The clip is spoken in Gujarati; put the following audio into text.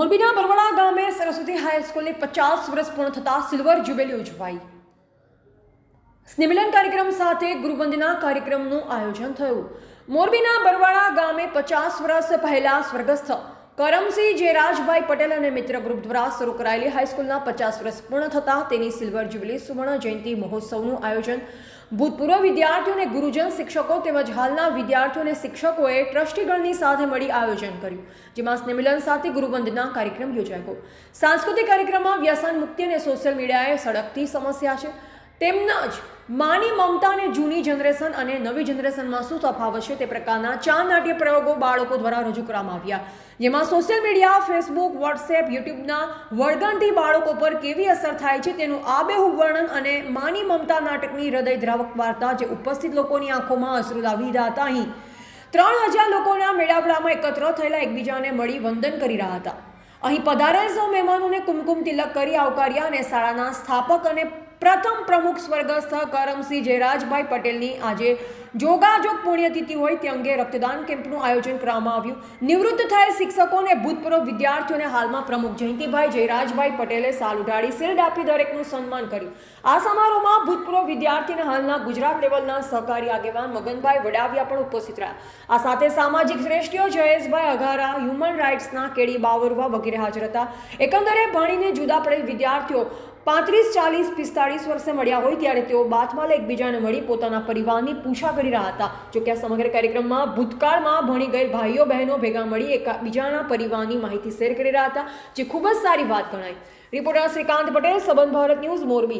મોરબીના બરવાડા ગામે સરસ્વતી હાઈસ્કૂલની 50 વર્ષ પૂર્ણ થતા સિલ્વર જ્યુબિલી ઉજવાઈ। સ્નેહમિલન કાર્યક્રમ સાથે ગુરુવંદના કાર્યક્રમનું આયોજન થયું। મોરબીના બરવાડા ગામે 50 વર્ષ પહેલા સ્વર્ગસ્થ કરમસિંહ જયરાજભાઈ પટેલ અને મિત્ર ગ્રુપ દ્વારા શરૂ કરાયેલી હાઈસ્કૂલના 50 વર્ષ પૂર્ણ થતા તેની સિલ્વર જ્યુબિલી સુવર્ણ જયંતિ મહોત્સવનું આયોજન ભૂતપૂર્વ વિદ્યાર્થીઓ અને ગુરુજન શિક્ષકો તેમજ હાલના વિદ્યાર્થીઓ અને શિક્ષકોએ ટ્રસ્ટીગણની સાથે મળી આયોજન કર્યું, જેમાં સ્નેહમિલન સાથે ગુરુવંદના કાર્યક્રમ યોજાયો। સાંસ્કૃતિક કાર્યક્રમમાં વ્યસન મુક્તિ અને સોશિયલ મીડિયાએ સળગતી સમસ્યા છે, તેમજ માની મમતા અને જૂની જનરેશન અને નવી જનરેશનમાં શું તફાવત છે તે પ્રકારના 4 નાટ્ય પ્રયોગો બાળકો દ્વારા રજૂ કરવામાં આવ્યા, જેમાં સોશિયલ મીડિયા, ફેસબુક, વોટ્સએપ, યુટ્યુબના વળગણથી બાળકો પર કેવી અસર થાય છે તેનું આબેહૂબ વર્ણન અને માની મમતા નાટકની હૃદયદ્રાવક વાર્તા જે ઉપસ્થિત લોકોની આંખોમાં અશ્રુ લાવી રહ્યા હતા। અહીં 3000 લોકોના મેળાવડામાં એકત્ર થયેલા એકબીજાને મળી વંદન કરી રહ્યા હતા। અહીં પધારેલ સૌ મહેમાનોને કુમકુમ તિલક કરી આવકાર્યા અને શાળાના સ્થાપક અને પ્રથમ પ્રમુખ સ્વર્ગસ્થ કરમસિંહ જયરાજભાઈ પટેલની આજે જોગાજોગ પુણ્યતિથિ હોય તે અંગે રક્તદાન કેમ્પનું આયોજન કરવામાં આવ્યું। નિવૃત્ત થયેલ શિક્ષકો અને ભૂતપૂર્વ વિદ્યાર્થીઓને હાલમાં પ્રમુખ જયંતિભાઈ જયરાજભાઈ પટેલે સાલ ઉઢાડી શિલ્ડ આપી દરેકનું સન્માન કર્યું। આ સમારોહમાં ભૂતપૂર્વ વિદ્યાર્થી અને હાલના ગુજરાત લેવલના સહકારી આગેવાન મગનભાઈ વડાવિયા પણ ઉપસ્થિત રહ્યા। આ સાથે સામાજિક શ્રેષ્ઠીઓ જયેશભાઈ અઘારા, હ્યુમન રાઇટ્સના કેડી બાવરવા વગેરે હાજર હતા। એકંદરે ભણીને જુદા પડેલ વિદ્યાર્થીઓ 35, 40, 45 વર્ષે મળ્યા હોય ત્યારે તેઓ બાથમાલે એકબીજાને મળી પોતાના પરિવારની પૂછા કરી રહ્યા હતા। જો કે આ સમગ્ર કાર્યક્રમમાં ભૂતકાળમાં ભણી ગયેલ ભાઈઓ બહેનો ભેગા મળી એકબીજાના પરિવારની માહિતી શેર કરી રહ્યા હતા, જે ખૂબ જ સારી વાત ગણાય। રિપોર્ટર શ્રીકાંત પટેલ, સંબંધ ભારત ન્યૂઝ, મોરબી।